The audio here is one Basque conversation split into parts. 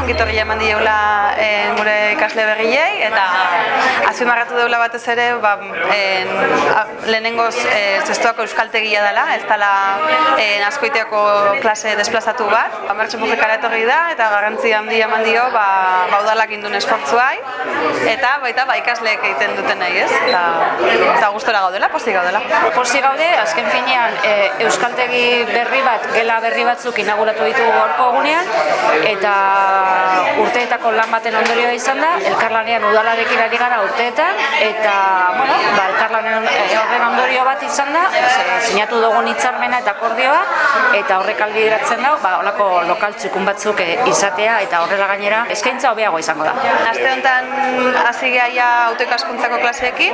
ongitorria eman dieula gure ikasle berriei, eta azpimarratu deula batez ere, lehenengoz zestoako euskaltegia dela, ez dela Azkoitiako klase desplazatu bat. Mertxe Mujikara etorri da, eta garrantzi handia eman dio udalak induen esfortzuai, eta baita ikasleek egiten duten nahi, ez? Eta gustora gaudela, pozik gaudela. Pozik gaude, azken finean euskaltegi berri bat, gela berri batzuk inauguratu ditugu gaurko egunean, eta urteetako lan baten ondorioa izan da, elkarlanean udalarekin ari gara urteetan, eta elkarlanen horren ondorio bat izan da, sinatu dugun hitzarmena eta akordioa, eta horrek ahalbideratzen da, holako lokal txukun batzuk izatea, eta horrela gainera eskaintza hobeago izango da. Aste honetan hasi geha autoikaskuntzako klaseekin.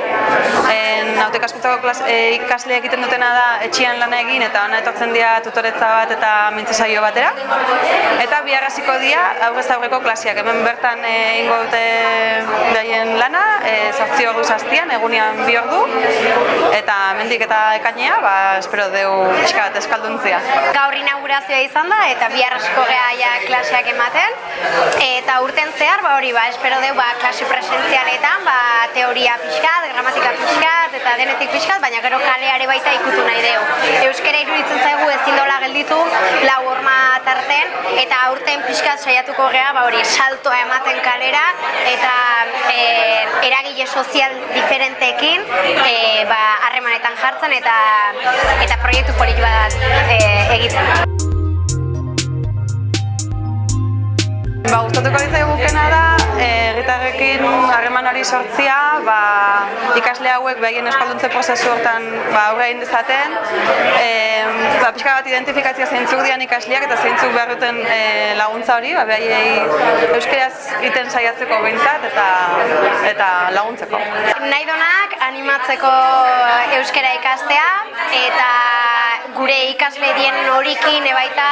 Autoikaskuntzako ikasle egiten dutena da etxean lana egin, eta hona etortzen dira tutoretza bat eta mintze saio batera. Eta bihar hasiko dira aurrez aurreko klaseak. Hemen bertan egingo dute daien lana, 8 orduz hastian, egunean 2 ordu, eta hemendik eta ekainea, espero deu pixka bat eskalduntzia. Gaur inaugurazioa izan da, eta bihar hasiko geha klaseak ematen, eta urten zehar, espero deu klase presentzialetan, teoria pixkat, gramatika pixkat, eta denetik pixkat, baina gero kaleare baita ikutu nahi deu. Euskara iruditzen zaigu ezin dola gelditu, 4 horma tarten, eta aurten pixkat saiatuko geha, saltoa ematen kalera, eta eragile sozial diferenteekin harremanetan jartzen, eta proiektu polit bat egiten. Gustatuko ditzaigukena da, herritarrekin harreman hori sortzia, ikasle hauek behaien eskalduntze prozesu hortan aurre egin dezaten, pixka bat identifikatzea zeintzuk dian ikasleak eta zeintzuk behar duten laguntza hori, behaiei euskeraz egiten saiatzeko behintzat eta laguntzeko. Nahi donak animatzeko euskara ikastea, eta gure ikasle dien horikin ebaita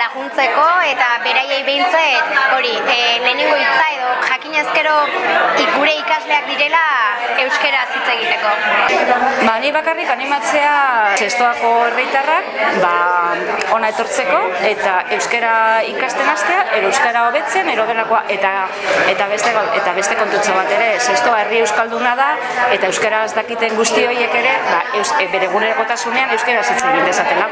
laguntzeko, eta beraiei behintzat lehenengo hitza edo jakin ezkero gure ikasleak direla euskeraz hitz egiteko. Ni bakarrik animatzea zestoako herritarrak ona etortzeko eta euskara ikasten hastea, euskara hobetzen, eta beste kontutxo bat ere, zestoa herri euskalduna da, eta euskaraz dakiten guzti horiek ere bere egunerokotasunean euskaraz hitz egin dezatela.